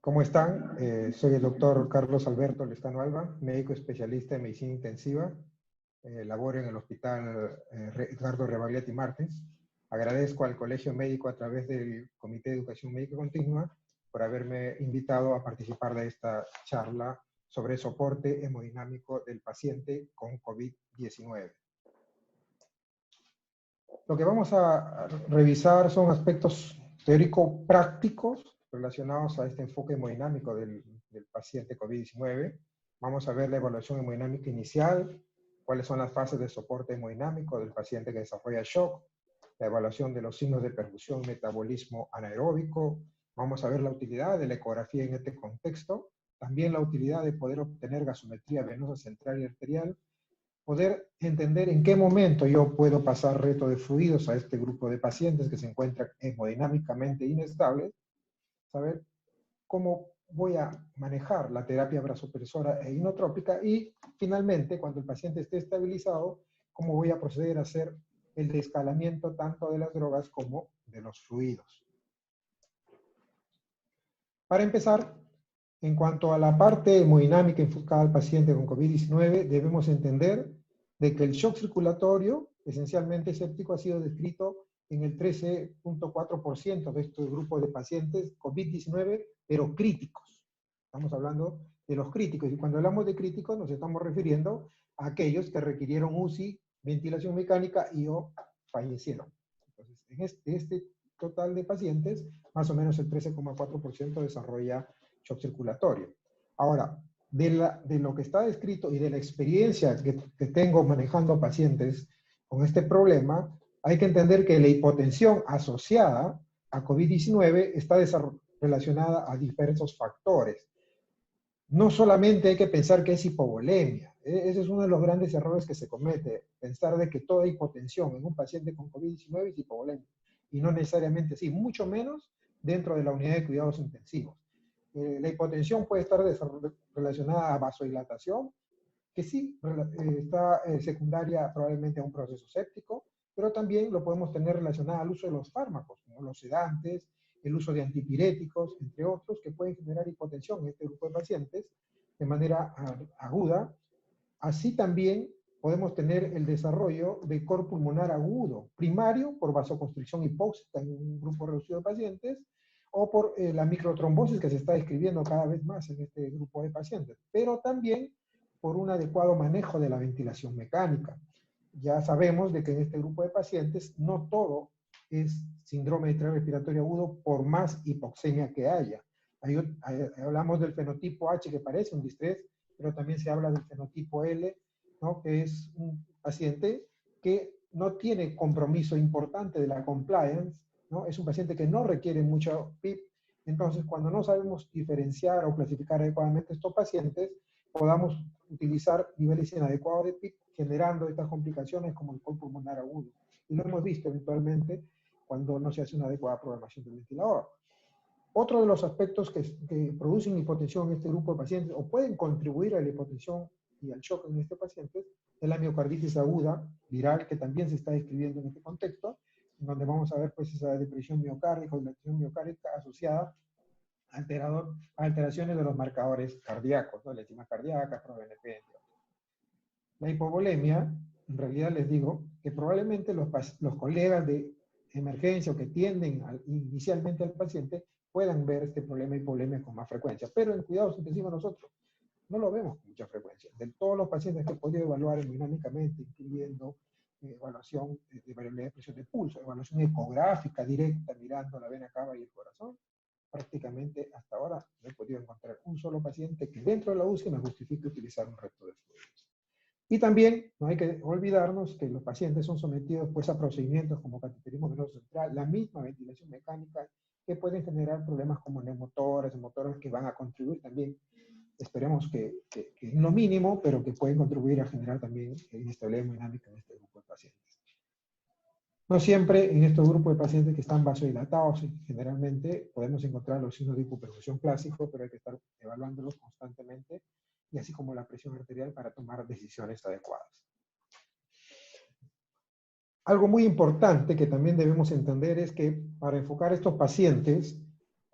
¿Cómo están? Soy el doctor Carlos Alberto Lestano Alba, médico especialista en medicina intensiva. Laboro en el hospital Edgardo Rebagliati Martins. Agradezco al Colegio Médico a través del Comité de Educación Médica Continua por haberme invitado a participar de esta charla sobre soporte hemodinámico del paciente con COVID-19. Lo que vamos a revisar son aspectos teórico-prácticos relacionados a este enfoque hemodinámico del paciente COVID-19. Vamos a ver la evaluación hemodinámica inicial, cuáles son las fases de soporte hemodinámico del paciente que desarrolla shock, la evaluación de los signos de perfusión y metabolismo anaeróbico. Vamos a ver la utilidad de la ecografía en este contexto, también la utilidad de poder obtener gasometría venosa central y arterial, poder entender en qué momento yo puedo pasar reto de fluidos a este grupo de pacientes que se encuentran hemodinámicamente inestables, saber cómo voy a manejar la terapia vasopresora e inotrópica y, finalmente, cuando el paciente esté estabilizado, cómo voy a proceder a hacer el descalamiento tanto de las drogas como de los fluidos. Para empezar, en cuanto a la parte hemodinámica enfocada al paciente con COVID-19, debemos entender de que el shock circulatorio, esencialmente séptico, ha sido descrito en el 13.4% de este grupo de pacientes COVID-19, pero críticos. Estamos hablando de los críticos, y cuando hablamos de críticos nos estamos refiriendo a aquellos que requirieron UCI, ventilación mecánica y o fallecieron. Entonces, en este total de pacientes, más o menos el 13.4% desarrolla shock circulatorio. Ahora, de lo que está descrito y de la experiencia que tengo manejando pacientes con este problema, hay que entender que la hipotensión asociada a COVID-19 está relacionada a diversos factores. No solamente hay que pensar que es hipovolemia. Ese es uno de los grandes errores que se comete, pensar de que toda hipotensión en un paciente con COVID-19 es hipovolemia. Y no necesariamente así, mucho menos dentro de la unidad de cuidados intensivos. La hipotensión puede estar relacionada a vasodilatación, que sí está secundaria probablemente a un proceso séptico, pero también lo podemos tener relacionado al uso de los fármacos, como los sedantes, el uso de antipiréticos, entre otros, que pueden generar hipotensión en este grupo de pacientes de manera aguda. Así también podemos tener el desarrollo de cor pulmonar agudo, primario por vasoconstricción hipóxica en un grupo reducido de pacientes, o por la microtrombosis que se está describiendo cada vez más en este grupo de pacientes, pero también por un adecuado manejo de la ventilación mecánica. Ya sabemos de que en este grupo de pacientes no todo es síndrome de estrés respiratorio agudo por más hipoxemia que haya. Hablamos del fenotipo H que parece un distrés, pero también se habla del fenotipo L, ¿no? Que es un paciente que no tiene compromiso importante de la compliance, ¿no? Es un paciente que no requiere mucho PIP. Entonces, cuando no sabemos diferenciar o clasificar adecuadamente estos pacientes, podamos utilizar niveles inadecuados de PIP, generando estas complicaciones como el cor pulmonar agudo. Y lo hemos visto eventualmente cuando no se hace una adecuada programación del ventilador. Otro de los aspectos que producen hipotensión en este grupo de pacientes o pueden contribuir a la hipotensión y al shock en este paciente es la miocarditis aguda viral, que también se está describiendo en este contexto, en donde vamos a ver pues esa depresión miocárdica o dilatación miocárdica asociada a alteraciones de los marcadores cardíacos, ¿no? La enzima cardíaca, ProBNP, entre otros. La hipovolemia, en realidad les digo que probablemente los colegas de emergencia o que tienden inicialmente al paciente puedan ver este problema de hipovolemia con más frecuencia, pero en cuidados intensivos nosotros no lo vemos con mucha frecuencia. De todos los pacientes que he podido evaluar hemodinámicamente, incluyendo evaluación de variabilidad de presión de pulso, evaluación ecográfica directa mirando la vena cava y el corazón, prácticamente hasta ahora no he podido encontrar un solo paciente que dentro de la UCI me justifique utilizar un resto de fluidos. Y también no hay que olvidarnos que los pacientes son sometidos pues, a procedimientos como cateterismo venoso central, la misma ventilación mecánica, que pueden generar problemas como neumotoras, motoras que van a contribuir también, esperemos que en lo mínimo, pero que pueden contribuir a generar también inestabilidad hemodinámica en este grupo de pacientes. No siempre en estos grupos de pacientes que están vasodilatados, generalmente podemos encontrar los signos de hipoperfusión clásicos, pero hay que estar evaluándolos constantemente, y así como la presión arterial para tomar decisiones adecuadas. Algo muy importante que también debemos entender es que para enfocar a estos pacientes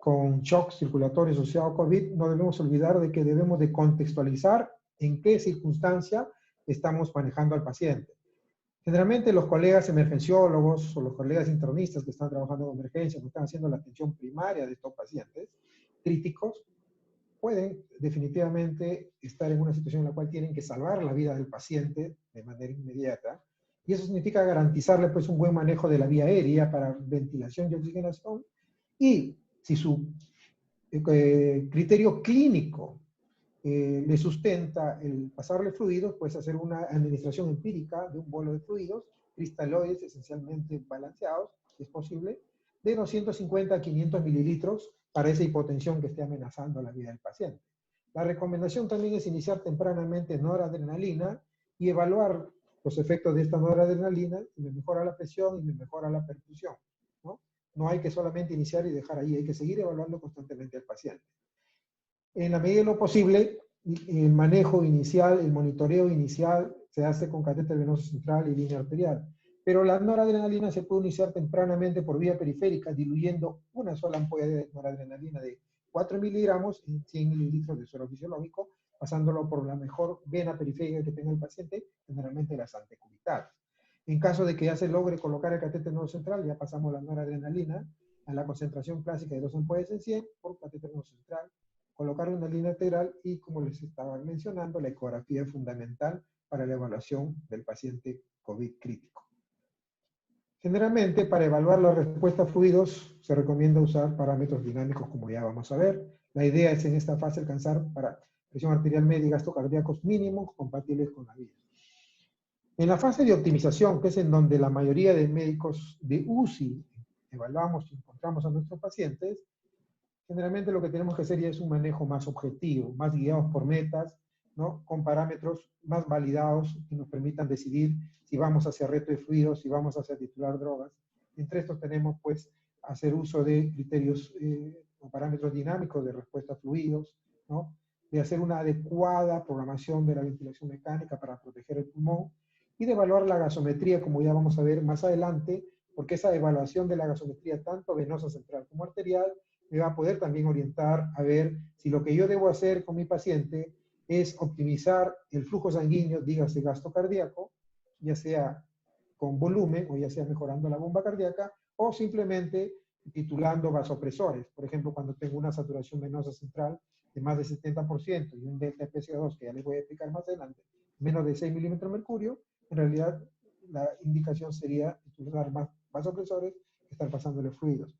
con shock circulatorio asociado a COVID, no debemos olvidar de que debemos de contextualizar en qué circunstancia estamos manejando al paciente. Generalmente los colegas emergenciólogos o los colegas internistas que están trabajando en emergencia, que están haciendo la atención primaria de estos pacientes críticos, pueden definitivamente estar en una situación en la cual tienen que salvar la vida del paciente de manera inmediata. Y eso significa garantizarle pues un buen manejo de la vía aérea para ventilación y oxigenación. Y si su criterio clínico le sustenta el pasarle fluidos, pues hacer una administración empírica de un bolo de fluidos, cristaloides esencialmente balanceados, si es posible, de 250 a 500 mililitros para esa hipotensión que esté amenazando la vida del paciente. La recomendación también es iniciar tempranamente noradrenalina y evaluar los efectos de esta noradrenalina, y me mejora la presión y me mejora la perfusión, ¿no? No hay que solamente iniciar y dejar ahí, hay que seguir evaluando constantemente al paciente. En la medida de lo posible, el manejo inicial, el monitoreo inicial se hace con catéter venoso central y línea arterial. Pero la noradrenalina se puede iniciar tempranamente por vía periférica, diluyendo una sola ampolla de noradrenalina de 4 miligramos en 100 mililitros de suero fisiológico, pasándolo por la mejor vena periférica que tenga el paciente, generalmente las antecubitales. En caso de que ya se logre colocar el catéter venoso central, ya pasamos la noradrenalina a la concentración clásica de 2 ampollas en 100 por catéter venoso central, colocar una línea lateral y, como les estaba mencionando, la ecografía es fundamental para la evaluación del paciente COVID crítico. Generalmente, para evaluar la respuesta a fluidos, se recomienda usar parámetros dinámicos, como ya vamos a ver. La idea es en esta fase alcanzar para presión arterial media y gastos cardíacos mínimos compatibles con la vida. En la fase de optimización, que es en donde la mayoría de médicos de UCI evaluamos y encontramos a nuestros pacientes, generalmente lo que tenemos que hacer ya es un manejo más objetivo, más guiados por metas, ¿no? Con parámetros más validados que nos permitan decidir si vamos hacia reto de fluidos, si vamos hacia titular drogas. Entre estos tenemos, pues, hacer uso de criterios o parámetros dinámicos de respuesta a fluidos, ¿no? De hacer una adecuada programación de la ventilación mecánica para proteger el pulmón y de evaluar la gasometría, como ya vamos a ver más adelante, porque esa evaluación de la gasometría, tanto venosa central como arterial, me va a poder también orientar a ver si lo que yo debo hacer con mi paciente es optimizar el flujo sanguíneo, dígase gasto cardíaco, ya sea con volumen o ya sea mejorando la bomba cardíaca, o simplemente titulando vasopresores. Por ejemplo, cuando tengo una saturación venosa central de más de 70% y un delta PCO2, que ya les voy a explicar más adelante, menos de 6 milímetros de mercurio, en realidad la indicación sería titular más vasopresores que estar pasándole fluidos.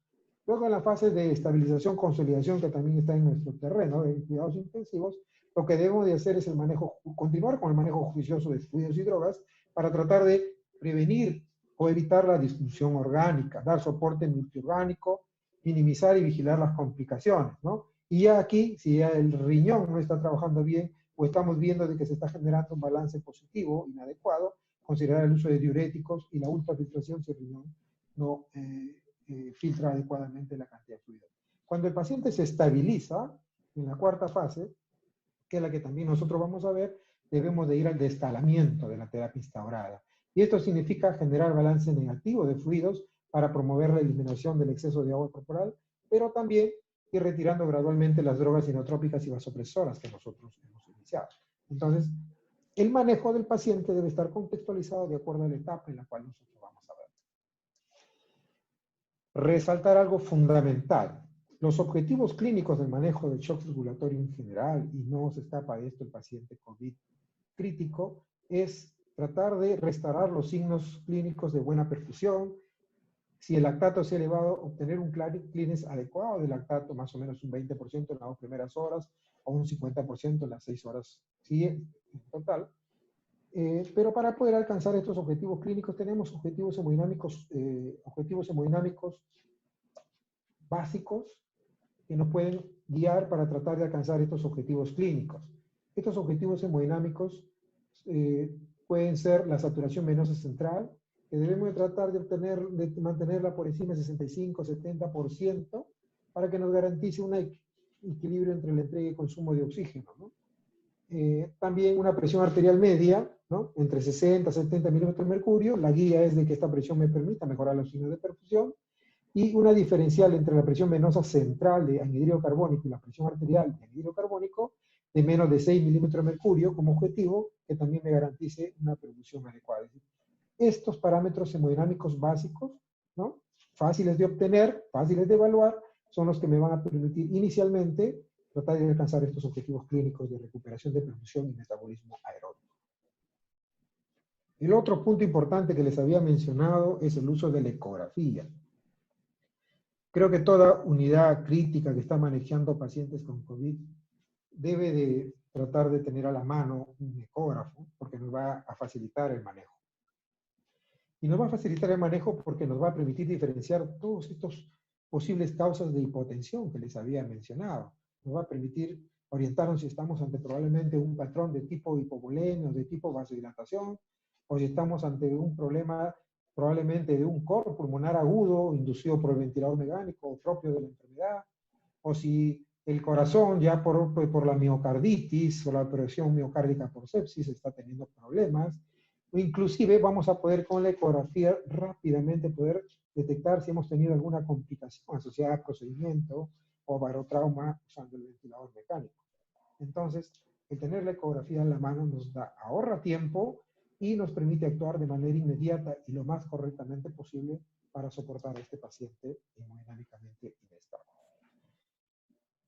Luego en la fase de estabilización, consolidación, que también está en nuestro terreno de cuidados intensivos, lo que debemos de hacer es el manejo, continuar con el manejo juicioso de fluidos y drogas para tratar de prevenir o evitar la disfunción orgánica, dar soporte multiorgánico, minimizar y vigilar las complicaciones, ¿no? Y ya aquí, si ya el riñón no está trabajando bien o estamos viendo de que se está generando un balance positivo inadecuado, considerar el uso de diuréticos y la ultrafiltración si el riñón no filtra adecuadamente la cantidad de fluido. Cuando el paciente se estabiliza, en la cuarta fase, que es la que también nosotros vamos a ver, debemos de ir al destalamiento de la terapia instaurada. Y esto significa generar balance negativo de fluidos para promover la eliminación del exceso de agua corporal, pero también ir retirando gradualmente las drogas inotrópicas y vasopresoras que nosotros hemos iniciado. Entonces, el manejo del paciente debe estar contextualizado de acuerdo a la etapa en la cual nosotros vamos a ver. Resaltar algo fundamental. Los objetivos clínicos del manejo del shock circulatorio en general, y no se escapa de esto el paciente COVID crítico, es tratar de restaurar los signos clínicos de buena perfusión. Si el lactato es elevado, obtener un clearance adecuado de lactato, más o menos un 20% en las 2 primeras horas, o un 50% en las 6 horas siguientes, en total. Pero para poder alcanzar estos objetivos clínicos tenemos objetivos hemodinámicos básicos que nos pueden guiar para tratar de alcanzar estos objetivos clínicos. Estos objetivos hemodinámicos pueden ser la saturación venosa central, que debemos de tratar de mantenerla por encima de 65-70% para que nos garantice un equilibrio entre la entrega y consumo de oxígeno, ¿no? También una presión arterial media, ¿no? Entre 60 y 70 milímetros de mercurio. La guía es de que esta presión me permita mejorar los signos de perfusión. y una diferencial entre la presión venosa central de anhidro carbónico y la presión arterial de anhidro carbónico de menos de 6 milímetros de mercurio como objetivo, que también me garantice una perfusión adecuada. Estos parámetros hemodinámicos básicos, ¿no?, fáciles de obtener, fáciles de evaluar, son los que me van a permitir inicialmente tratar de alcanzar estos objetivos clínicos de recuperación de perfusión y metabolismo aeróbico. El otro punto importante que les había mencionado es el uso de la ecografía. Creo que toda unidad crítica que está manejando pacientes con COVID debe de tratar de tener a la mano un ecógrafo porque nos va a facilitar el manejo. Y nos va a facilitar el manejo porque nos va a permitir diferenciar todos estos posibles causas de hipotensión que les había mencionado. Nos va a permitir orientarnos si estamos ante probablemente un patrón de tipo hipovolemia o de tipo vasodilatación, o si estamos ante un problema probablemente de un coro pulmonar agudo inducido por el ventilador mecánico o propio de la enfermedad, o si el corazón ya por la miocarditis o la presión miocárdica por sepsis está teniendo problemas, o inclusive vamos a poder con la ecografía rápidamente poder detectar si hemos tenido alguna complicación asociada al procedimiento o barotrauma usando el ventilador mecánico. Entonces, el tener la ecografía en la mano nos ahorra tiempo y nos permite actuar de manera inmediata y lo más correctamente posible para soportar a este paciente hemodinámicamente inestable.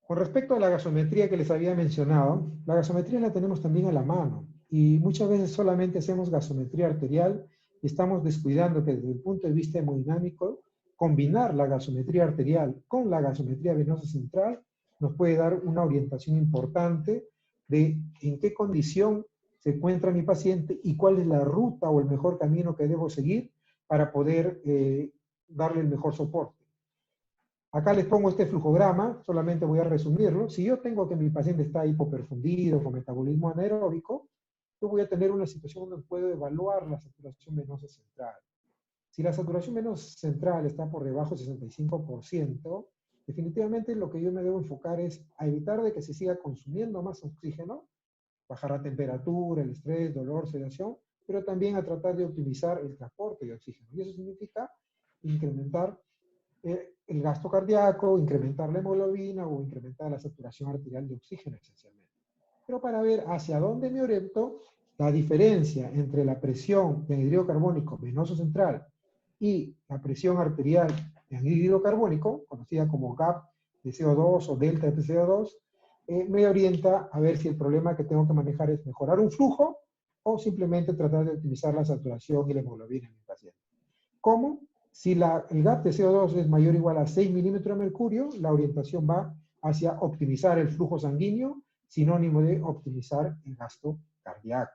Con respecto a la gasometría que les había mencionado, la gasometría la tenemos también a la mano y muchas veces solamente hacemos gasometría arterial y estamos descuidando que desde el punto de vista hemodinámico, combinar la gasometría arterial con la gasometría venosa central nos puede dar una orientación importante de en qué condición se encuentra mi paciente y cuál es la ruta o el mejor camino que debo seguir para poder darle el mejor soporte. Acá les pongo este flujograma, solamente voy a resumirlo. Si yo tengo que mi paciente está hipoperfundido con metabolismo anaeróbico, yo voy a tener una situación donde puedo evaluar la saturación venosa central. Si la saturación venosa central está por debajo del 65%, definitivamente lo que yo me debo enfocar es a evitar de que se siga consumiendo más oxígeno, bajar la temperatura, el estrés, dolor, sedación, pero también a tratar de optimizar el transporte de oxígeno. Y eso significa incrementar el gasto cardíaco, incrementar la hemoglobina o incrementar la saturación arterial de oxígeno esencialmente. Pero para ver hacia dónde me oriento, la diferencia entre la presión de anhídrido carbónico venoso central y la presión arterial de anhídrido carbónico, conocida como gap de CO2 o delta de CO2, me orienta a ver si el problema que tengo que manejar es mejorar un flujo o simplemente tratar de optimizar la saturación y la hemoglobina en mi paciente. ¿Cómo? Si el gap de CO2 es mayor o igual a 6 milímetros de mercurio, la orientación va hacia optimizar el flujo sanguíneo, sinónimo de optimizar el gasto cardíaco.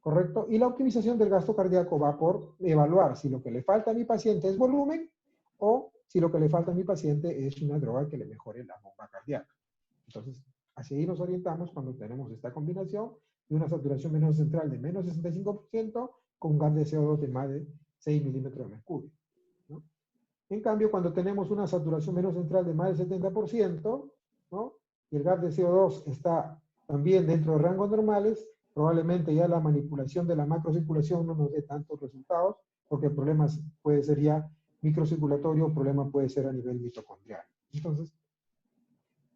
¿Correcto? Y la optimización del gasto cardíaco va por evaluar si lo que le falta a mi paciente es volumen o si lo que le falta a mi paciente es una droga que le mejore la bomba cardíaca. Entonces, hacia ahí nos orientamos cuando tenemos esta combinación de una saturación venosa central de menos 65% con un gap de CO2 de más de 6 milímetros de mercurio, ¿no? En cambio, cuando tenemos una saturación venosa central de más del 70%, ¿no?, y el gap de CO2 está también dentro de rangos normales, probablemente ya la manipulación de la macrocirculación no nos dé tantos resultados, porque el problema puede ser ya microcirculatorio, el problema puede ser a nivel mitocondrial. Entonces,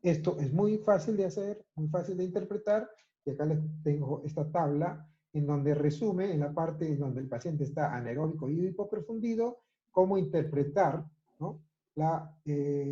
esto es muy fácil de hacer, muy fácil de interpretar, y acá les tengo esta tabla en donde resume, en la parte en donde el paciente está anaeróbico y hipoperfundido, cómo interpretar, ¿no?, la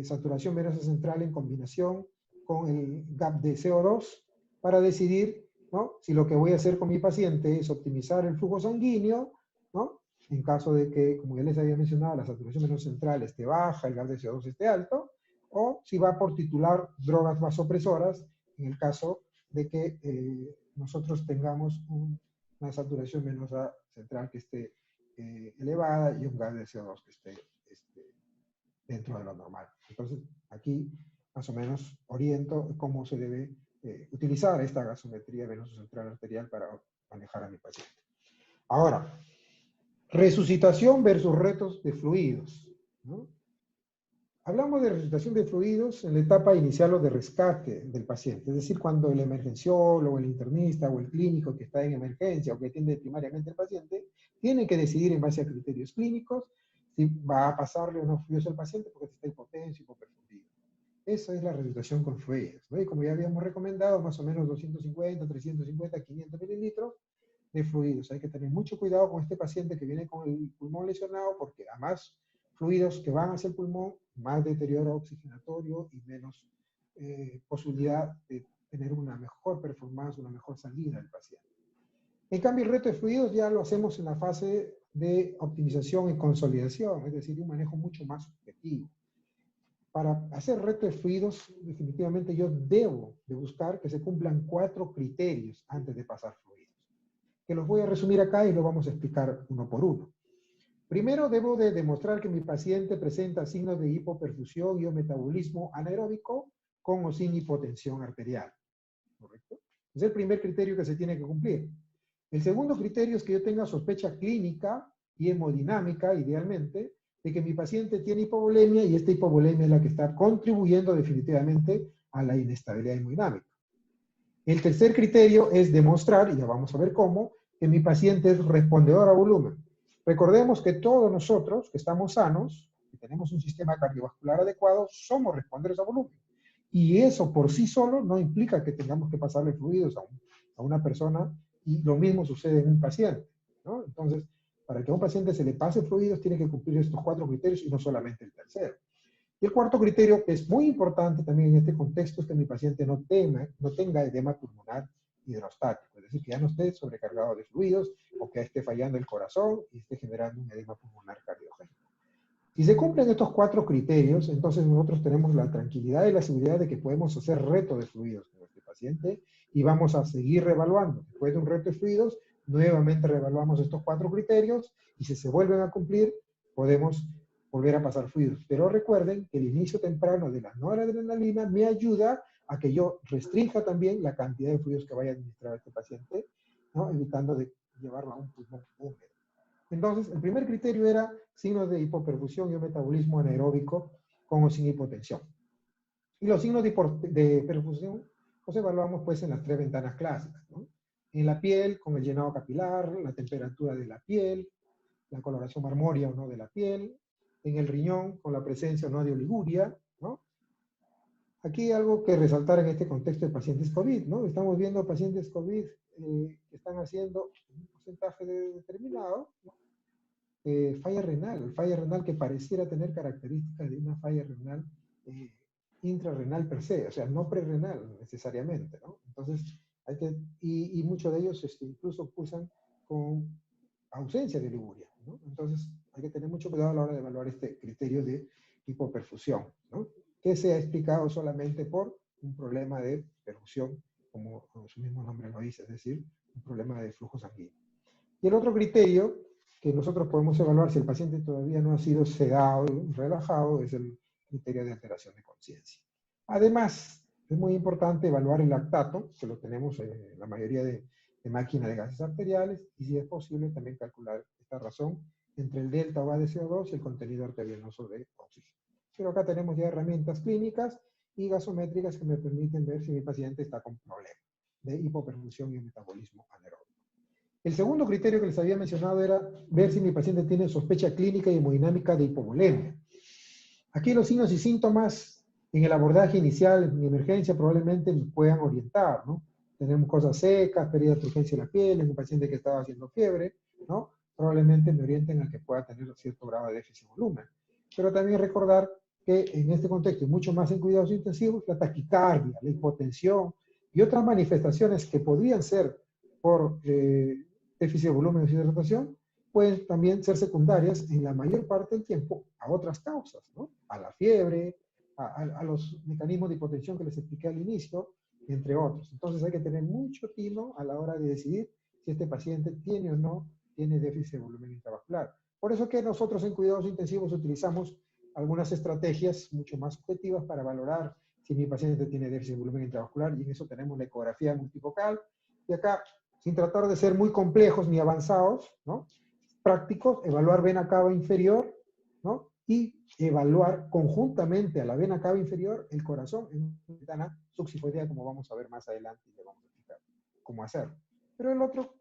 saturación venosa central en combinación con el gap de CO2 para decidir, ¿no?, si lo que voy a hacer con mi paciente es optimizar el flujo sanguíneo, ¿no?, en caso de que, como ya les había mencionado, la saturación venosa central esté baja, el gap de CO2 esté alto, o si va por titular drogas vasopresoras, en el caso de que nosotros tengamos una saturación venosa central que esté elevada y un gas de CO2 que esté dentro de lo normal. Entonces, aquí más o menos oriento cómo se debe utilizar esta gasometría venosa central arterial para manejar a mi paciente. Ahora, resucitación versus retos de fluidos, ¿no? Hablamos de resucitación de fluidos en la etapa inicial o de rescate del paciente, es decir, cuando el emergenciólogo, el internista o el clínico que está en emergencia o que atiende primariamente al paciente, tiene que decidir en base a criterios clínicos si va a pasarle o no fluidos al paciente porque está hipotenso, hipoperfundido. Esa es la resucitación con fluidos, ¿no? Y como ya habíamos recomendado, más o menos 250, 350, 500 mililitros de fluidos. Hay que tener mucho cuidado con este paciente que viene con el pulmón lesionado, porque a más fluidos que van hacia el pulmón, más deterioro oxigenatorio y menos posibilidad de tener una mejor performance, una mejor salida del paciente. En cambio, el reto de fluidos ya lo hacemos en la fase de optimización y consolidación, es decir, un manejo mucho más objetivo. Para hacer reto de fluidos, definitivamente yo debo de buscar que se cumplan 4 criterios antes de pasar fluidos, que los voy a resumir acá y los vamos a explicar uno por uno. Primero, debo de demostrar que mi paciente presenta signos de hipoperfusión y o metabolismo anaeróbico con o sin hipotensión arterial, ¿correcto? Es el primer criterio que se tiene que cumplir. El segundo criterio es que yo tenga sospecha clínica y hemodinámica, idealmente, de que mi paciente tiene hipovolemia y esta hipovolemia es la que está contribuyendo definitivamente a la inestabilidad hemodinámica. El tercer criterio es demostrar, y ya vamos a ver cómo, que mi paciente es respondedor a volumen. Recordemos que todos nosotros que estamos sanos, que tenemos un sistema cardiovascular adecuado, somos respondedores a volumen. Y eso por sí solo no implica que tengamos que pasarle fluidos a una persona, y lo mismo sucede en un paciente, ¿no? Entonces, para que a un paciente se le pase fluidos, tiene que cumplir estos 4 criterios y no solamente el tercero. Y el cuarto criterio, que es muy importante también en este contexto, es que mi paciente no tenga edema pulmonar hidrostático, es decir, que ya no esté sobrecargado de fluidos o que esté fallando el corazón y esté generando un edema pulmonar cardiogénico. Si se cumplen estos 4 criterios, entonces nosotros tenemos la tranquilidad y la seguridad de que podemos hacer reto de fluidos con este paciente y vamos a seguir reevaluando. Después de un reto de fluidos, nuevamente reevaluamos estos 4 criterios y si se vuelven a cumplir, podemos volver a pasar fluidos. Pero recuerden que el inicio temprano de la noradrenalina me ayuda a que yo restrinja también la cantidad de fluidos que vaya a administrar a este paciente, ¿no? Evitando de llevarlo a un pulmón húmedo. Entonces, el primer criterio era signos de hipoperfusión y un metabolismo anaeróbico con o sin hipotensión. Y los signos de perfusión los evaluamos pues en las 3 ventanas clásicas, ¿no? En la piel, con el llenado capilar, la temperatura de la piel, la coloración marmórea o no de la piel, en el riñón, con la presencia o no de oliguria, ¿no? Aquí hay algo que resaltar en este contexto de pacientes COVID, ¿no? Estamos viendo pacientes COVID que están haciendo un porcentaje determinado, ¿no? Falla renal que pareciera tener características de una falla renal intrarrenal per se, o sea, no prerrenal necesariamente, ¿no? Entonces, y muchos de ellos incluso cursan con ausencia de oliguria, ¿no? Entonces, hay que tener mucho cuidado a la hora de evaluar este criterio de hipoperfusión, ¿no? Que se ha explicado solamente por un problema de perfusión, como su mismo nombre lo dice, es decir, un problema de flujo sanguíneo. Y el otro criterio que nosotros podemos evaluar si el paciente todavía no ha sido sedado y relajado es el criterio de alteración de conciencia. Además, es muy importante evaluar el lactato, que lo tenemos en la mayoría de máquinas de gases arteriales, y si es posible también calcular esta razón entre el delta O A de CO2 y el contenido arterienoso de oxígeno. Pero acá tenemos ya herramientas clínicas y gasométricas que me permiten ver si mi paciente está con problemas de hipoperfusión y metabolismo anaeróbico. El segundo criterio que les había mencionado era ver si mi paciente tiene sospecha clínica y hemodinámica de hipovolemia. Aquí los signos y síntomas en el abordaje inicial, en emergencia, probablemente me puedan orientar, ¿no? Tenemos cosas secas, pérdida de turgencia de la piel, en un paciente que estaba haciendo fiebre, ¿no? Probablemente me orienten a que pueda tener cierto grado de déficit de volumen. Pero también recordar que en este contexto, y mucho más en cuidados intensivos, la taquicardia, la hipotensión y otras manifestaciones que podrían ser por déficit de volumen o deshidratación, pueden también ser secundarias en la mayor parte del tiempo a otras causas, ¿no? A la fiebre, a los mecanismos de hipotensión que les expliqué al inicio, entre otros. Entonces hay que tener mucho tino a la hora de decidir si este paciente tiene o no tiene déficit de volumen intravascular. Por eso que nosotros en cuidados intensivos utilizamos algunas estrategias mucho más objetivas para valorar si mi paciente tiene déficit de volumen intravascular, y en eso tenemos la ecografía multifocal, y acá, sin tratar de ser muy complejos ni avanzados, ¿no? Prácticos, evaluar vena cava inferior, ¿no? Y evaluar conjuntamente a la vena cava inferior el corazón en una ventana subsifoidea, como vamos a ver más adelante y le vamos a explicar cómo hacerlo. Pero el otro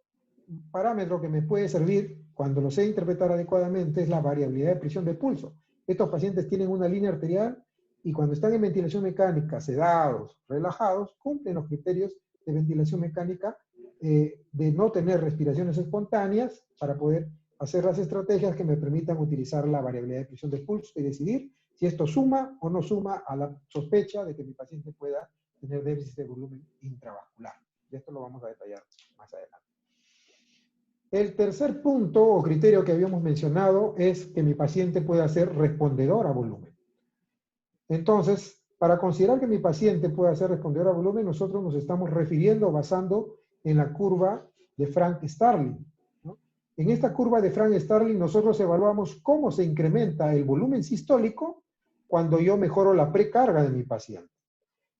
parámetro que me puede servir cuando lo sé interpretar adecuadamente es la variabilidad de presión de pulso. Estos pacientes tienen una línea arterial y cuando están en ventilación mecánica, sedados, relajados, cumplen los criterios de ventilación mecánica de no tener respiraciones espontáneas para poder hacer las estrategias que me permitan utilizar la variabilidad de presión de pulso y decidir si esto suma o no suma a la sospecha de que mi paciente pueda tener déficit de volumen intravascular. Y esto lo vamos a detallar más adelante. El tercer punto o criterio que habíamos mencionado es que mi paciente pueda ser respondedor a volumen. Entonces, para considerar que mi paciente pueda ser respondedor a volumen, nosotros nos estamos refiriendo basando en la curva de Frank-Starling, ¿no? En esta curva de Frank-Starling nosotros evaluamos cómo se incrementa el volumen sistólico cuando yo mejoro la precarga de mi paciente.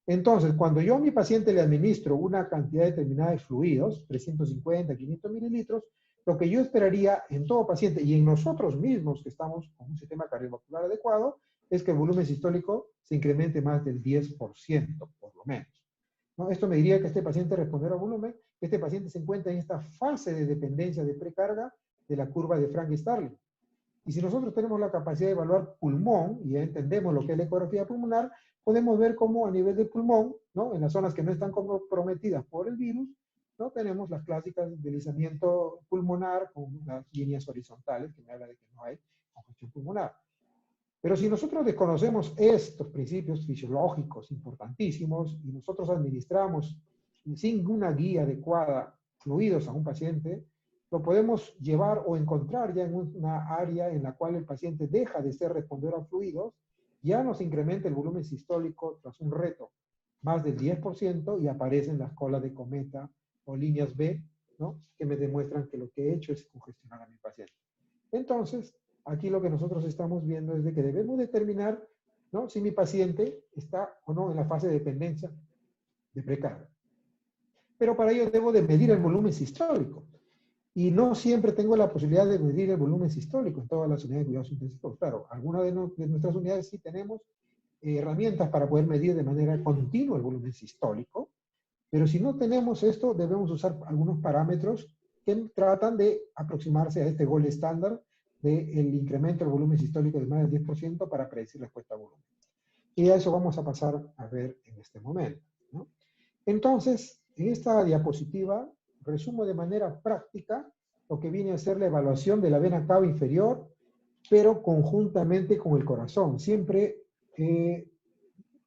Entonces, cuando yo a mi paciente le administro una cantidad determinada de fluidos, 350, 500 mililitros, lo que yo esperaría en todo paciente y en nosotros mismos que estamos con un sistema cardiovascular adecuado, es que el volumen sistólico se incremente más del 10%, por lo menos, ¿no? Esto me diría que este paciente responderá a volumen, que este paciente se encuentra en esta fase de dependencia de precarga de la curva de Frank-Starling. Y si nosotros tenemos la capacidad de evaluar pulmón, y ya entendemos lo que es la ecografía pulmonar, podemos ver cómo a nivel de pulmón, ¿no? En las zonas que no están comprometidas por el virus, ¿no? Tenemos las clásicas de deslizamiento pulmonar con las líneas horizontales, que me habla de que no hay congestión pulmonar. Pero si nosotros desconocemos estos principios fisiológicos importantísimos y nosotros administramos sin una guía adecuada fluidos a un paciente, lo podemos llevar o encontrar ya en una área en la cual el paciente deja de ser respondedor a fluidos, ya nos incrementa el volumen sistólico tras un reto más del 10% y aparecen las colas de cometa o líneas B, ¿no? Que me demuestran que lo que he hecho es congestionar a mi paciente. Entonces, aquí lo que nosotros estamos viendo es de que debemos determinar, ¿no? Si mi paciente está o no en la fase de dependencia de precarga. Pero para ello debo de medir el volumen sistólico. Y no siempre tengo la posibilidad de medir el volumen sistólico en todas las unidades de cuidados intensivos. Claro, algunas de nuestras unidades sí tenemos herramientas para poder medir de manera continua el volumen sistólico, pero si no tenemos esto, debemos usar algunos parámetros que tratan de aproximarse a este gold estándar del incremento del volumen sistólico de más del 10% para predecir respuesta a volumen. Y a eso vamos a pasar a ver en este momento, ¿no? Entonces, en esta diapositiva resumo de manera práctica lo que viene a ser la evaluación de la vena cava inferior, pero conjuntamente con el corazón. Siempre he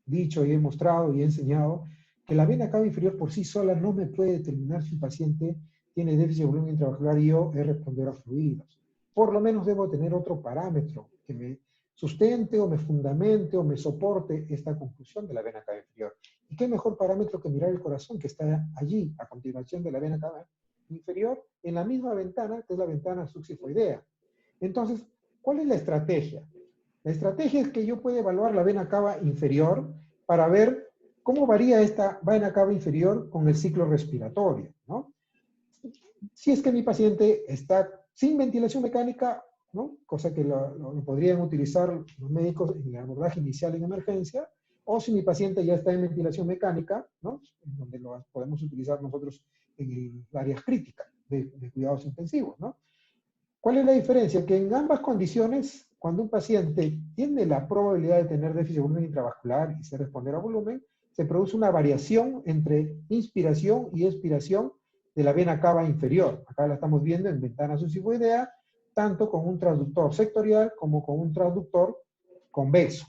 dicho y he mostrado y he enseñado que la vena cava inferior por sí sola no me puede determinar si un paciente tiene déficit de volumen intravascular y yo he responder a fluidos. Por lo menos debo tener otro parámetro que me sustente o me fundamente o me soporte esta conclusión de la vena cava inferior. ¿Y qué mejor parámetro que mirar el corazón que está allí a continuación de la vena cava inferior en la misma ventana que es la ventana subsifoidea? Entonces, ¿cuál es la estrategia? La estrategia es que yo pueda evaluar la vena cava inferior para ver cómo varía esta vena cava inferior con el ciclo respiratorio, ¿no? Si es que mi paciente está sin ventilación mecánica, ¿no? Cosa que lo podrían utilizar los médicos en el abordaje inicial en emergencia, o si mi paciente ya está en ventilación mecánica, ¿no? En donde lo podemos utilizar nosotros en áreas críticas de cuidados intensivos, ¿no? ¿Cuál es la diferencia? Que en ambas condiciones, cuando un paciente tiene la probabilidad de tener déficit de volumen intravascular y se responder a volumen, se produce una variación entre inspiración y expiración de la vena cava inferior. Acá la estamos viendo en ventana subsifoidea, tanto con un transductor sectorial como con un transductor convexo.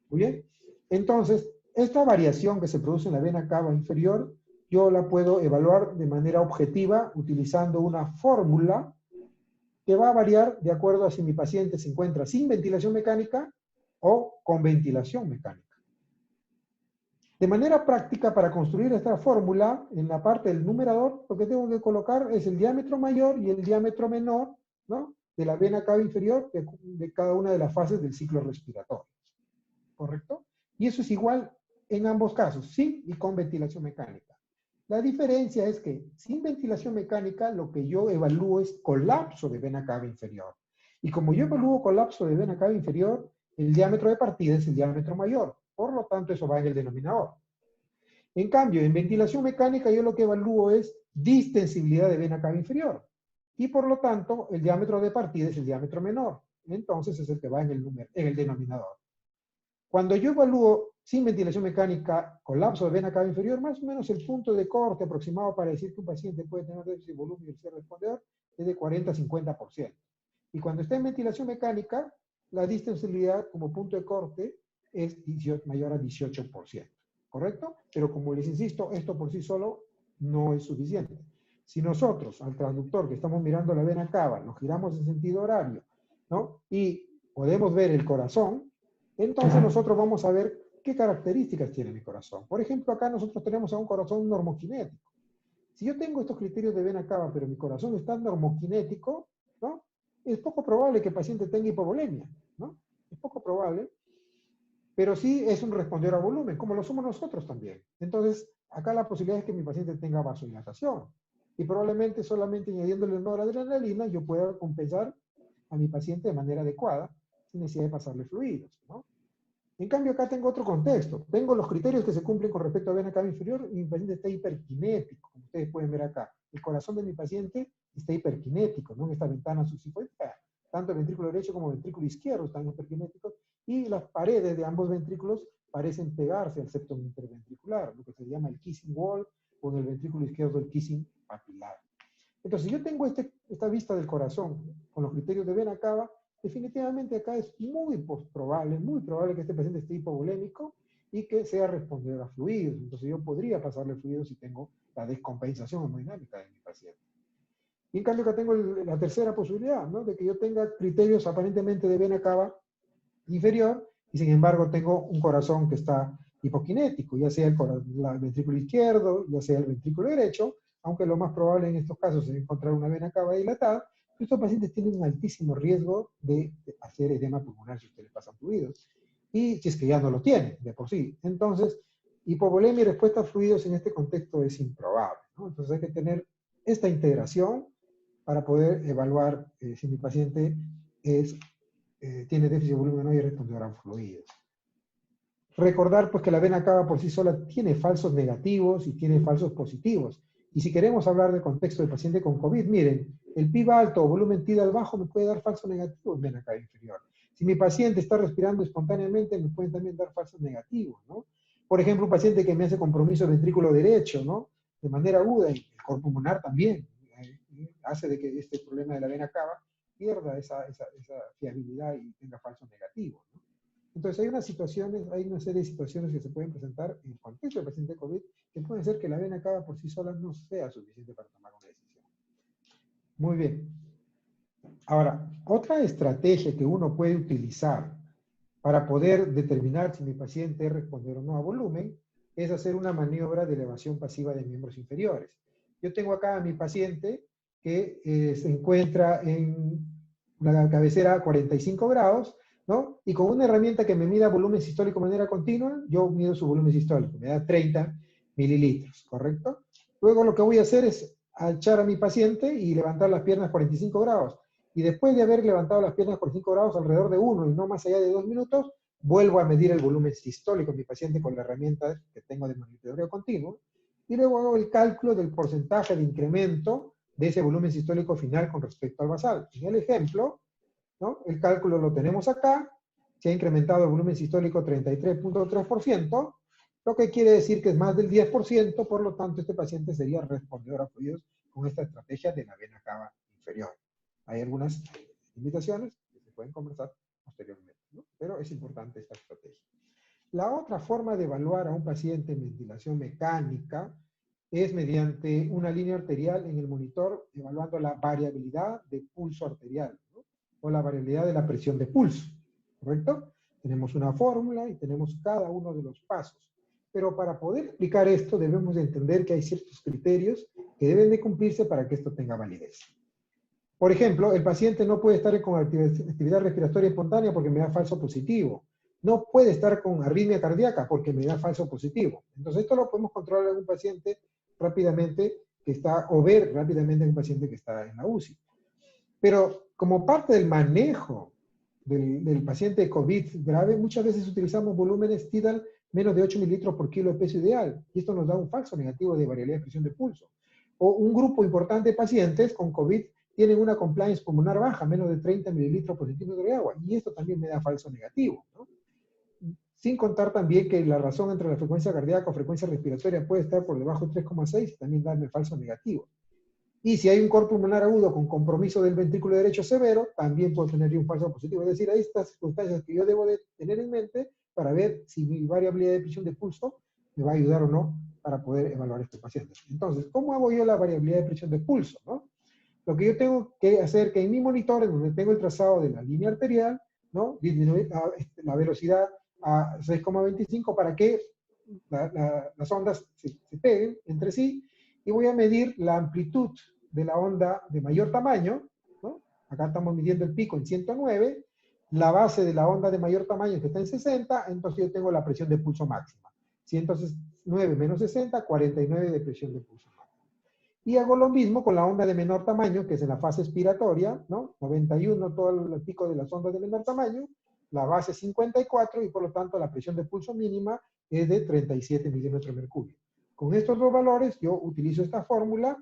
¿Muy bien? Entonces, esta variación que se produce en la vena cava inferior, yo la puedo evaluar de manera objetiva utilizando una fórmula que va a variar de acuerdo a si mi paciente se encuentra sin ventilación mecánica o con ventilación mecánica. De manera práctica, para construir esta fórmula, en la parte del numerador, lo que tengo que colocar es el diámetro mayor y el diámetro menor, ¿no? De la vena cava inferior de cada una de las fases del ciclo respiratorio. ¿Correcto? Y eso es igual en ambos casos, sin y con ventilación mecánica. La diferencia es que sin ventilación mecánica lo que yo evalúo es colapso de vena cava inferior. Y como yo evalúo colapso de vena cava inferior, el diámetro de partida es el diámetro mayor. Por lo tanto, eso va en el denominador. En cambio, en ventilación mecánica yo lo que evalúo es distensibilidad de vena cava inferior. Y por lo tanto, el diámetro de partida es el diámetro menor. Entonces es el que va en el denominador. Cuando yo evalúo sin ventilación mecánica colapso de vena cava inferior, más o menos el punto de corte aproximado para decir que un paciente puede tener déficit de volumen y el cierre respondedor es de 40-50%. Y cuando está en ventilación mecánica, la distensibilidad como punto de corte es mayor a 18%. ¿Correcto? Pero como les insisto, esto por sí solo no es suficiente. Si nosotros, al transductor que estamos mirando la vena cava, nos giramos en sentido horario, ¿no? Y podemos ver el corazón, entonces nosotros vamos a ver qué características tiene mi corazón. Por ejemplo, acá nosotros tenemos a un corazón normoquinético. Si yo tengo estos criterios de vena cava, pero mi corazón está normoquinético, ¿no? Es poco probable que el paciente tenga hipovolemia, ¿no? Es poco probable, pero sí es un respondedor a volumen, como lo somos nosotros también. Entonces, acá la posibilidad es que mi paciente tenga vasodilatación. Y probablemente solamente añadiéndole noradrenalina yo pueda compensar a mi paciente de manera adecuada, sin necesidad de pasarle fluidos, ¿no? En cambio, acá tengo otro contexto. Tengo los criterios que se cumplen con respecto a vena cava inferior y mi paciente está hiperkinético, como ustedes pueden ver acá. El corazón de mi paciente está hiperkinético, ¿no? En esta ventana subsifoidea. Tanto el ventrículo derecho como el ventrículo izquierdo están hiperkinéticos y las paredes de ambos ventrículos parecen pegarse al septum interventricular, lo que se llama el kissing wall, o en el ventrículo izquierdo el kissing papilar. Entonces, si yo tengo esta vista del corazón con los criterios de vena cava, definitivamente acá es muy probable que este paciente esté hipovolémico y que sea respondedor a fluidos. Entonces yo podría pasarle fluidos si tengo la descompensación hemodinámica de mi paciente. Y en cambio acá tengo la tercera posibilidad, ¿no? De que yo tenga criterios aparentemente de vena cava inferior y sin embargo tengo un corazón que está hipokinético, ya sea el ventrículo izquierdo, ya sea el ventrículo derecho, aunque lo más probable en estos casos es encontrar una vena cava dilatada. Estos pacientes tienen un altísimo riesgo de hacer edema pulmonar si ustedes pasan fluidos. Y si es que ya no lo tienen de por sí. Entonces, hipovolemia y respuesta a fluidos en este contexto es improbable, ¿no? Entonces hay que tener esta integración para poder evaluar si mi paciente tiene déficit de volumen no y respondedor a fluidos. Recordar pues que la vena cava por sí sola tiene falsos negativos y tiene falsos positivos. Y si queremos hablar del contexto del paciente con COVID, miren, el PIB alto o volumen tidal bajo me puede dar falso negativo en vena cava inferior. Si mi paciente está respirando espontáneamente, me pueden también dar falsos negativos, ¿no? Por ejemplo, un paciente que me hace compromiso ventrículo derecho, ¿no? De manera aguda, y el corpo pulmonar también, hace de que este problema de la vena cava pierda esa fiabilidad y tenga falsos negativos, ¿no? Entonces hay una serie de situaciones que se pueden presentar en el contexto del paciente COVID que pueden ser que la vena cava por sí sola no sea suficiente para tomar una decisión. Muy bien. Ahora, otra estrategia que uno puede utilizar para poder determinar si mi paciente es respondedor o no a volumen es hacer una maniobra de elevación pasiva de miembros inferiores. Yo tengo acá a mi paciente que se encuentra en la cabecera a 45 grados, ¿no? Y con una herramienta que me mida volumen sistólico de manera continua, yo mido su volumen sistólico, me da 30 mililitros, ¿correcto? Luego lo que voy a hacer es echar a mi paciente y levantar las piernas 45 grados. Y después de haber levantado las piernas 45 grados alrededor de 1 y no más allá de 2 minutos, vuelvo a medir el volumen sistólico de mi paciente con la herramienta que tengo de monitoreo continuo. Y luego hago el cálculo del porcentaje de incremento de ese volumen sistólico final con respecto al basal. En el ejemplo, ¿no? El cálculo lo tenemos acá, se ha incrementado el volumen sistólico 33.3%, lo que quiere decir que es más del 10%, por lo tanto este paciente sería respondedor a fluidos con esta estrategia de la vena cava inferior. Hay algunas limitaciones que se pueden conversar posteriormente, ¿no? Pero es importante esta estrategia. La otra forma de evaluar a un paciente en ventilación mecánica es mediante una línea arterial en el monitor, evaluando la variabilidad de pulso arterial, ¿no? O la variabilidad de la presión de pulso, ¿correcto? Tenemos una fórmula y tenemos cada uno de los pasos. Pero para poder explicar esto debemos de entender que hay ciertos criterios que deben de cumplirse para que esto tenga validez. Por ejemplo, el paciente no puede estar con actividad respiratoria espontánea porque me da falso positivo. No puede estar con arritmia cardíaca porque me da falso positivo. Entonces esto lo podemos controlar en un paciente rápidamente que está, o ver rápidamente en un paciente que está en la UCI. Pero como parte del manejo del paciente de COVID grave, muchas veces utilizamos volúmenes tidal menos de 8 mililitros por kilo de peso ideal, y esto nos da un falso negativo de variabilidad de presión de pulso. O un grupo importante de pacientes con COVID tienen una compliance pulmonar baja, menos de 30 mililitros por centímetro de agua, y esto también me da falso negativo, ¿no? Sin contar también que la razón entre la frecuencia cardíaca o frecuencia respiratoria puede estar por debajo de 3,6 y también darme falso negativo. Y si hay un cor pulmonar agudo con compromiso del ventrículo derecho severo, también puedo tener un falso positivo. Es decir, hay estas circunstancias que yo debo de tener en mente para ver si mi variabilidad de presión de pulso me va a ayudar o no para poder evaluar a este paciente. Entonces, ¿cómo hago yo la variabilidad de presión de pulso, ¿no? Lo que yo tengo que hacer que en mi monitor, en donde tengo el trazado de la línea arterial, ¿no? Disminuir la velocidad a 6,25 para que las ondas se peguen entre sí, y voy a medir la amplitud de la onda de mayor tamaño, ¿no? Acá estamos midiendo el pico en 109, la base de la onda de mayor tamaño que está en 60, entonces yo tengo la presión de pulso máxima. 109 menos 60, 49 de presión de pulso máxima. Y hago lo mismo con la onda de menor tamaño, que es en la fase expiratoria, ¿no? 91 todo el pico de las ondas de menor tamaño, la base 54 y por lo tanto la presión de pulso mínima es de 37 milímetros de mercurio. Con estos dos valores yo utilizo esta fórmula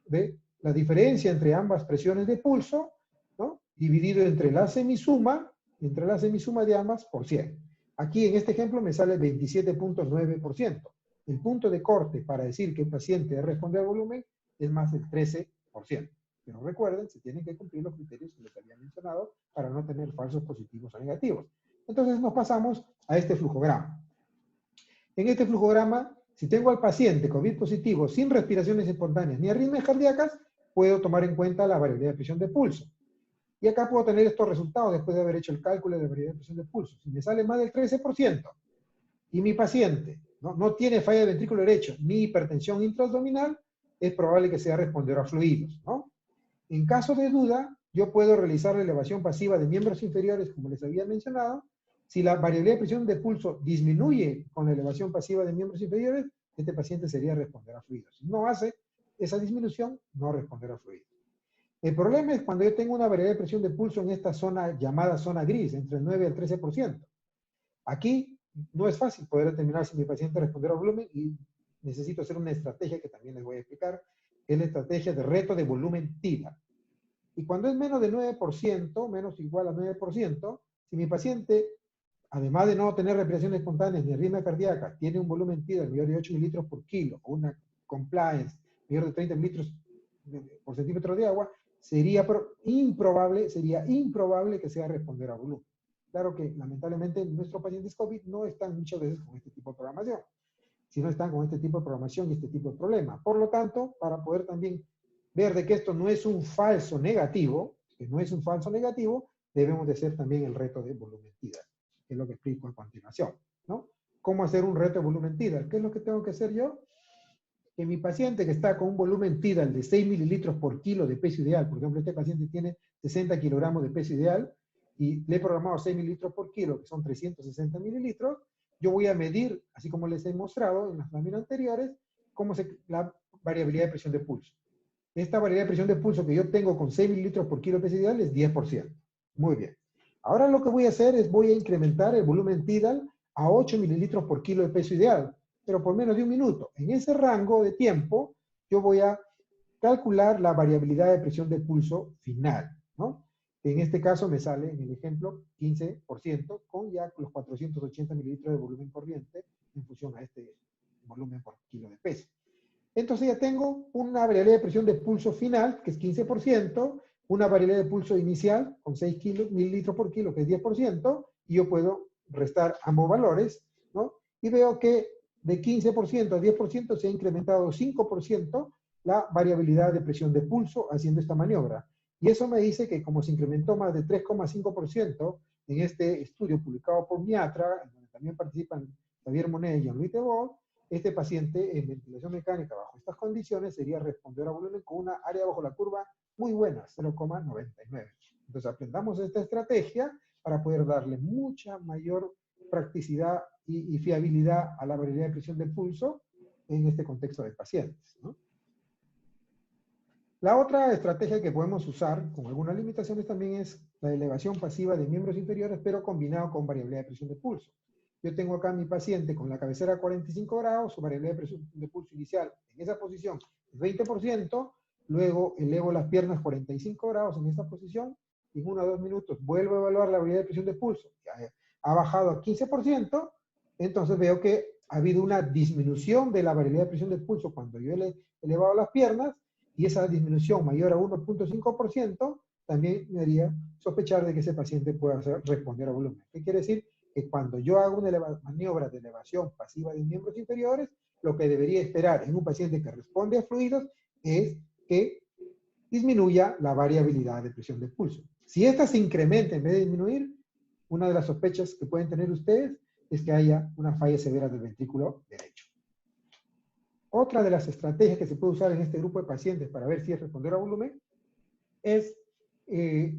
de la diferencia entre ambas presiones de pulso, ¿no? Dividido entre la semisuma de ambas por 100. Aquí en este ejemplo me sale 27.9%. El punto de corte para decir que el paciente responde al volumen es más del 13%. Pero recuerden, se tienen que cumplir los criterios que les había mencionado para no tener falsos positivos o negativos. Entonces nos pasamos a este flujograma. En este flujograma, si tengo al paciente COVID positivo sin respiraciones espontáneas ni arritmias cardíacas, puedo tomar en cuenta la variabilidad de presión de pulso. Y acá puedo tener estos resultados después de haber hecho el cálculo de la variabilidad de presión de pulso. Si me sale más del 13% y mi paciente no tiene falla de ventrículo derecho ni hipertensión intraabdominal, es probable que sea respondedor a fluidos, ¿no? En caso de duda, yo puedo realizar la elevación pasiva de miembros inferiores, como les había mencionado. Si la variabilidad de presión de pulso disminuye con la elevación pasiva de miembros inferiores, este paciente sería responder a fluidos. Si no hace esa disminución, no responderá a fluidos. El problema es cuando yo tengo una variabilidad de presión de pulso en esta zona llamada zona gris, entre el 9 y el 13%. Aquí no es fácil poder determinar si mi paciente responderá al volumen y necesito hacer una estrategia que también les voy a explicar, que es la estrategia de reto de volumen TIDA. Y cuando es menos de 9%, menos o igual a 9%, si mi paciente, además de no tener respiración espontánea ni arritmia cardíaca, tiene un volumen TIDA mayor de 8 mililitros por kilo o una compliance mayor de 30 mililitros por centímetro de agua, sería improbable que sea responder a volumen. Claro que lamentablemente nuestros pacientes COVID no están muchas veces con este tipo de programación, sino están con este tipo de programación y este tipo de problema. Por lo tanto, para poder también ver de que esto no es un falso negativo, debemos de hacer también el reto de volumen TIDA, que es lo que explico a continuación, ¿no? ¿Cómo hacer un reto de volumen TIDA? ¿Qué es lo que tengo que hacer yo? Que mi paciente que está con un volumen TIDAL de 6 mililitros por kilo de peso ideal, por ejemplo, este paciente tiene 60 kilogramos de peso ideal y le he programado 6 mililitros por kilo, que son 360 mililitros, yo voy a medir, así como les he mostrado en las láminas anteriores, la variabilidad de presión de pulso. Esta variabilidad de presión de pulso que yo tengo con 6 mililitros por kilo de peso ideal es 10%. Muy bien. Ahora lo que voy a hacer es voy a incrementar el volumen TIDAL a 8 mililitros por kilo de peso ideal, pero por menos de un minuto. En ese rango de tiempo, yo voy a calcular la variabilidad de presión de pulso final, ¿no? En este caso me sale, en el ejemplo, 15%, con ya los 480 mililitros de volumen corriente en función a este volumen por kilo de peso. Entonces ya tengo una variabilidad de presión de pulso final, que es 15%, una variabilidad de pulso inicial, con 6 mililitros por kilo, que es 10%, y yo puedo restar ambos valores, ¿no? Y veo que de 15% a 10% se ha incrementado 5% la variabilidad de presión de pulso haciendo esta maniobra. Y eso me dice que como se incrementó más de 3,5% en este estudio publicado por Miatra, donde también participan Javier Monet y Jean-Louis Thébault, este paciente en ventilación mecánica bajo estas condiciones sería responder a volumen con una área bajo la curva muy buena, 0,99. Entonces aprendamos esta estrategia para poder darle mucha mayor practicidad y fiabilidad a la variabilidad de presión de pulso en este contexto de pacientes, ¿no? La otra estrategia que podemos usar, con algunas limitaciones también, es la elevación pasiva de miembros inferiores, pero combinado con variabilidad de presión de pulso. Yo tengo acá a mi paciente con la cabecera a 45 grados, su variabilidad de presión de pulso inicial en esa posición es 20%, luego elevo las piernas 45 grados en esta posición, y en 1 o 2 minutos vuelvo a evaluar la variabilidad de presión de pulso, que ha bajado a 15%, entonces veo que ha habido una disminución de la variabilidad de presión de pulso cuando yo he elevado las piernas, y esa disminución mayor a 1.5% también me haría sospechar de que ese paciente pueda responder a volumen. ¿Qué quiere decir? Que cuando yo hago una maniobra de elevación pasiva de miembros inferiores, lo que debería esperar en un paciente que responde a fluidos es que disminuya la variabilidad de presión de pulso. Si esta se incrementa en vez de disminuir, una de las sospechas que pueden tener ustedes es que haya una falla severa del ventrículo derecho. Otra de las estrategias que se puede usar en este grupo de pacientes para ver si es responder a volumen es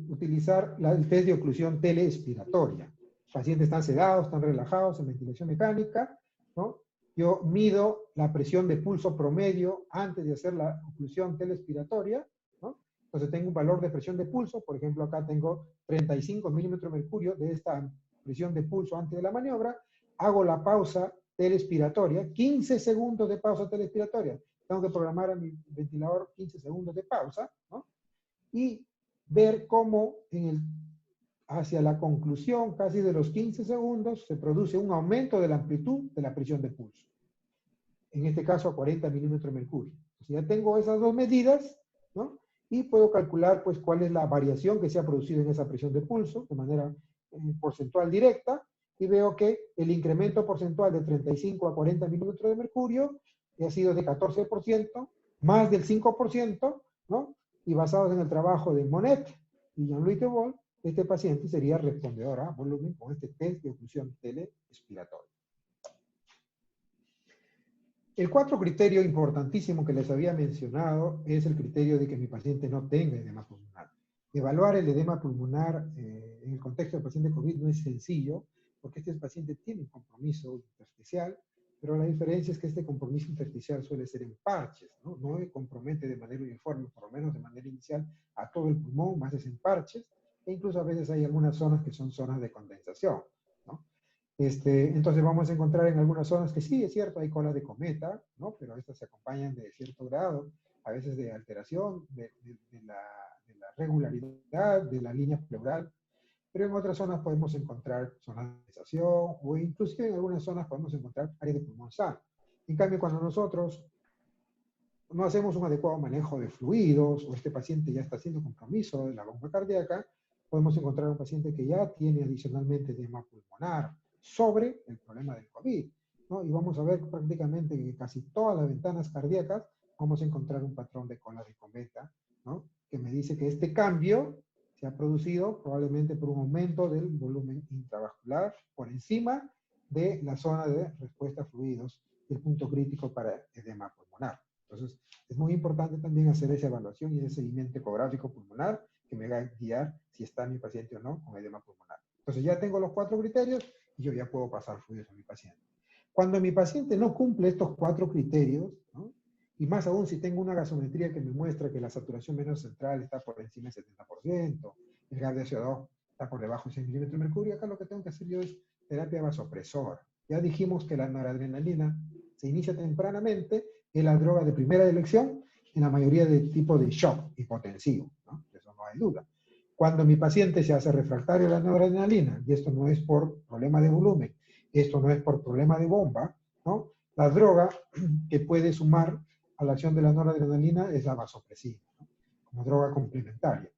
utilizar el test de oclusión teleexpiratoria. Los pacientes están sedados, están relajados en ventilación mecánica, ¿no? Yo mido la presión de pulso promedio antes de hacer la oclusión teleexpiratoria, ¿no? Entonces tengo un valor de presión de pulso, por ejemplo acá tengo 35 milímetros de mercurio de esta presión de pulso antes de la maniobra, hago la pausa teleexpiratoria, 15 segundos de pausa teleexpiratoria. Tengo que programar a mi ventilador 15 segundos de pausa, ¿no? Y ver cómo hacia la conclusión casi de los 15 segundos se produce un aumento de la amplitud de la presión de pulso. En este caso a 40 milímetros de mercurio. Entonces ya tengo esas dos medidas, ¿no? Y puedo calcular pues cuál es la variación que se ha producido en esa presión de pulso de manera porcentual directa, y veo que el incremento porcentual de 35 a 40 milímetros de mercurio ha sido de 14%, más del 5%, ¿no? Y basados en el trabajo de Monet y Jean-Louis Tebol, este paciente sería respondedor a volumen con este test de oclusión teleexpiratoria. El cuarto criterio importantísimo que les había mencionado es el criterio de que mi paciente no tenga edema pulmonar. Evaluar el edema pulmonar en el contexto del paciente COVID no es sencillo, porque este paciente tiene un compromiso intersticial, pero la diferencia es que este compromiso intersticial suele ser en parches, ¿no? No compromete de manera uniforme, por lo menos de manera inicial, a todo el pulmón, más es en parches, e incluso a veces hay algunas zonas que son zonas de condensación, ¿no? Entonces vamos a encontrar en algunas zonas que sí, es cierto, hay colas de cometa, ¿no? Pero estas se acompañan de cierto grado, a veces de alteración de la regularidad de la línea pleural, pero en otras zonas podemos encontrar zonas de condensación, o inclusive en algunas zonas podemos encontrar áreas de pulmón sano. En cambio, cuando nosotros no hacemos un adecuado manejo de fluidos, o este paciente ya está haciendo compromiso de la bomba cardíaca, podemos encontrar un paciente que ya tiene adicionalmente edema pulmonar sobre el problema del COVID, ¿no? Y vamos a ver prácticamente que casi todas las ventanas cardíacas vamos a encontrar un patrón de cola de cometa, ¿no? Que me dice que este cambio se ha producido probablemente por un aumento del volumen intravascular por encima de la zona de respuesta a fluidos, el punto crítico para edema pulmonar. Entonces, es muy importante también hacer esa evaluación y ese seguimiento ecográfico pulmonar que me va a guiar si está mi paciente o no con edema pulmonar. Entonces, ya tengo los 4 criterios y yo ya puedo pasar fluidos a mi paciente. Cuando mi paciente no cumple estos 4 criterios, ¿no? Y más aún si tengo una gasometría que me muestra que la saturación venosa central está por encima del 70%, el gas de CO2 está por debajo de 6 milímetros de mercurio, acá lo que tengo que hacer yo es terapia vasopresora. Ya dijimos que la noradrenalina se inicia tempranamente, es la droga de primera elección en la mayoría de tipos de shock hipotensivo, ¿no? Eso no hay duda. Cuando mi paciente se hace refractario a la noradrenalina, y esto no es por problema de volumen, esto no es por problema de bomba, ¿no? La droga que puede sumar a la acción de la noradrenalina es la vasopresina, ¿no? Como droga complementaria.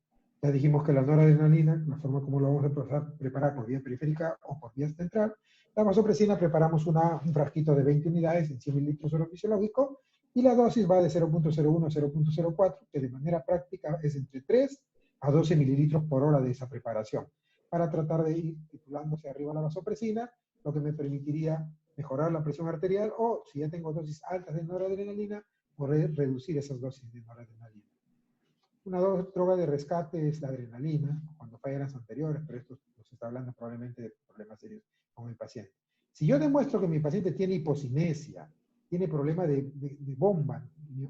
Ya dijimos que la noradrenalina, la forma como lo vamos a preparar por vía periférica o por vía central, la vasopresina preparamos un frasquito de 20 unidades en 100 mililitros suero fisiológico, y la dosis va de 0.01 a 0.04, que de manera práctica es entre 3 a 12 mililitros por hora de esa preparación, para tratar de ir titulándose arriba la vasopresina, lo que me permitiría mejorar la presión arterial, o si ya tengo dosis altas de noradrenalina, poder reducir esas dosis de noradrenalina. Una droga de rescate es la adrenalina, cuando fallan las anteriores, pero esto nos está hablando probablemente de problemas serios con el paciente. Si yo demuestro que mi paciente tiene hipocinesia, tiene problema de bomba,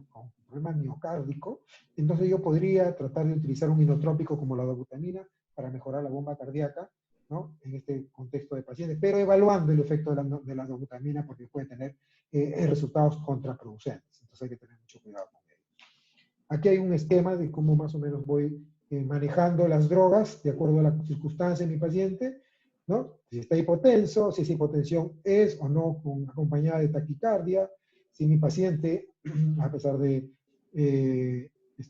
con problema miocárdico, entonces yo podría tratar de utilizar un inotrópico como la dobutamina para mejorar la bomba cardíaca, ¿no? En este contexto de pacientes, pero evaluando el efecto de la dobutamina porque puede tener resultados contraproducentes. Entonces hay que tener mucho cuidado con ello. Aquí hay un esquema de cómo más o menos voy manejando las drogas de acuerdo a la circunstancia de mi paciente, ¿no? Si está hipotenso, si esa hipotensión es o no acompañada de taquicardia, si mi paciente, a pesar de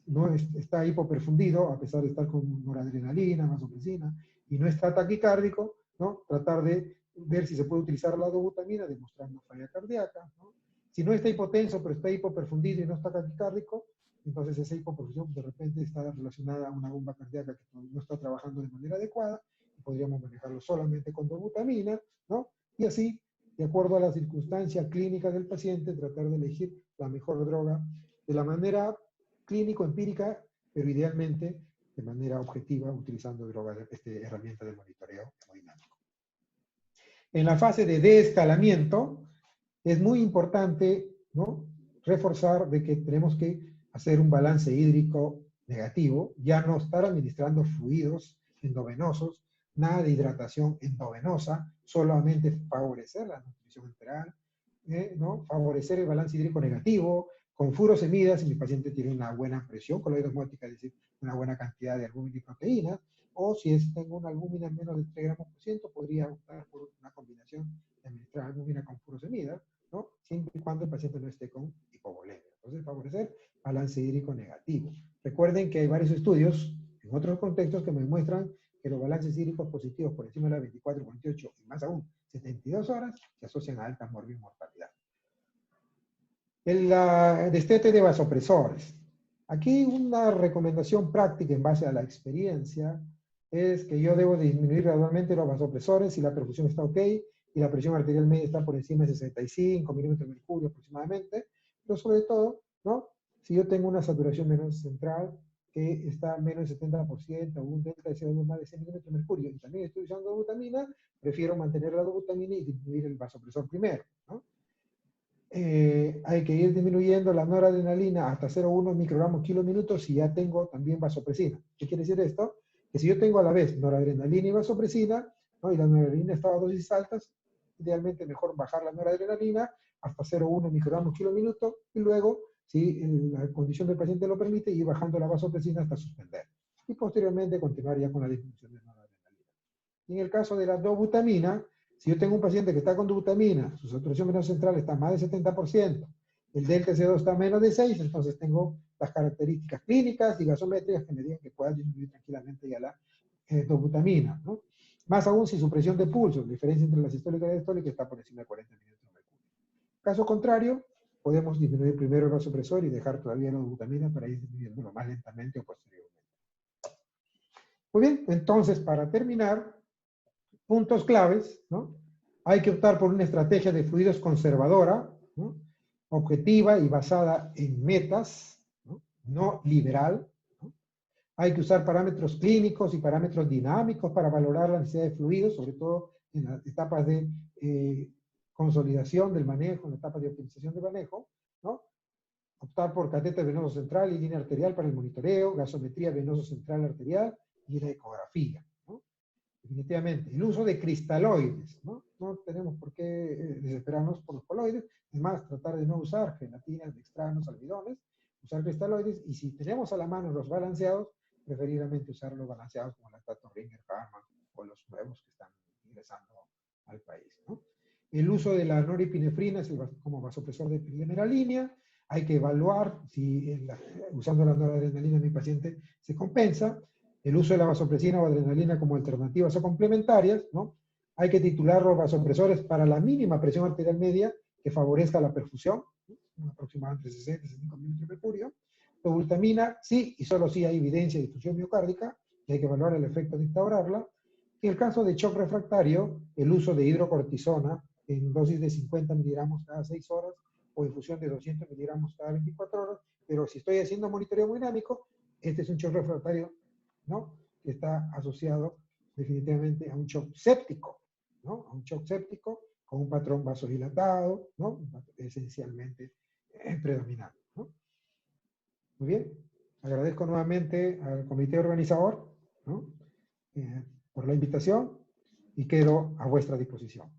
no está hipoperfundido, a pesar de estar con noradrenalina, vasopresina, y no está taquicárdico, ¿no? Tratar de ver si se puede utilizar la dobutamina, demostrando falla cardíaca, ¿no? Si no está hipotenso, pero está hipoperfundido y no está taquicárdico, entonces esa hipoperfusión de repente está relacionada a una bomba cardíaca que no está trabajando de manera adecuada, y podríamos manejarlo solamente con dobutamina, ¿no? Y así, de acuerdo a la circunstancia clínica del paciente, tratar de elegir la mejor droga de la manera clínico-empírica, pero idealmente de manera objetiva, utilizando drogas, herramientas de monitoreo hemodinámico. En la fase de deescalamiento, es muy importante, ¿no?, reforzar de que tenemos que hacer un balance hídrico negativo, ya no estar administrando fluidos endovenosos, nada de hidratación endovenosa, solamente favorecer la nutrición enteral, ¿no? Favorecer el balance hídrico negativo, con furosemidas, si mi paciente tiene una buena presión coloide osmótica, es decir, una buena cantidad de albúmina y proteínas, o si tengo una albúmina en menos de 3 gramos por ciento, podría optar por una combinación de administrar albúmina con furosemidas, ¿no? Siempre y cuando el paciente no esté con hipovolemia. Entonces, favorecer balance hídrico negativo. Recuerden que hay varios estudios en otros contextos que me muestran que los balances hídricos positivos por encima de las 24, 48 y más aún 72 horas se asocian a alta mortalidad. El destete de vasopresores. Aquí una recomendación práctica en base a la experiencia es que yo debo disminuir gradualmente los vasopresores si la perfusión está ok y la presión arterial media está por encima de 65 milímetros de mercurio aproximadamente, pero sobre todo, ¿no?, si yo tengo una saturación venosa central que está menos del 70% o un delta de CO2 más de 100 milímetros de mercurio y también estoy usando dobutamina, prefiero mantener la dobutamina y disminuir el vasopresor primero, ¿no? Hay que ir disminuyendo la noradrenalina hasta 0,1 microgramos kilo minuto si ya tengo también vasopresina. ¿Qué quiere decir esto? Que si yo tengo a la vez noradrenalina y vasopresina, ¿no?, y la noradrenalina está a dosis altas, idealmente mejor bajar la noradrenalina hasta 0,1 microgramos kilo minuto y luego, si la condición del paciente lo permite, ir bajando la vasopresina hasta suspender. Y posteriormente continuar ya con la disminución de noradrenalina. Y en el caso de la dobutamina, si yo tengo un paciente que está con dobutamina, su saturación venosa central está más del 70%, el delta CO2 está a menos de 6, entonces tengo las características clínicas y gasométricas que me digan que pueda disminuir tranquilamente ya la dobutamina, ¿no? Más aún si su presión de pulso, la diferencia entre la sistólica y la diastólica, está por encima de 40 milímetros de mercurio. Caso contrario, podemos disminuir primero el vasopresor y dejar todavía la dobutamina para ir disminuyéndolo más lentamente o posteriormente. Muy bien, entonces para terminar, puntos claves, ¿no? Hay que optar por una estrategia de fluidos conservadora, ¿no?, objetiva y basada en metas, no liberal, ¿no? Hay que usar parámetros clínicos y parámetros dinámicos para valorar la necesidad de fluidos, sobre todo en las etapas de consolidación del manejo, en las etapas de optimización del manejo, ¿no? Optar por catéter venoso central y línea arterial para el monitoreo, gasometría venoso central arterial y la ecografía, ¿no? Definitivamente. El uso de cristaloides, ¿no? No tenemos por qué desesperarnos por los coloides. Es más, tratar de no usar gelatinas, dextranos, almidones, usar cristaloides, y si tenemos a la mano los balanceados, preferiblemente usar los balanceados como lactato Ringer, Harman o los nuevos que están ingresando al país, ¿no? El uso de la norepinefrina como vasopresor de primera línea. Hay que evaluar si usando la noradrenalina en mi paciente se compensa. El uso de la vasopresina o adrenalina como alternativas o complementarias, ¿no? Hay que titular los vasopresores para la mínima presión arterial media que favorezca la perfusión, ¿no?, aproximadamente 60 y 65 milímetros de mercurio. Dobutamina, sí y solo sí hay evidencia de disfunción miocárdica y hay que evaluar el efecto de instaurarla. En el caso de shock refractario, el uso de hidrocortisona en dosis de 50 miligramos cada 6 horas o infusión de 200 miligramos cada 24 horas, pero si estoy haciendo monitoreo hemodinámico, este es un shock refractario, ¿no?, que está asociado definitivamente a un shock séptico, ¿no?, a un shock séptico con un patrón vasodilatado, ¿no?, esencialmente predominante, ¿no? Muy bien, agradezco nuevamente al comité organizador, ¿no?, por la invitación. y quedo a vuestra disposición.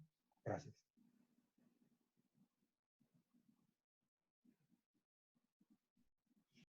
Gracias.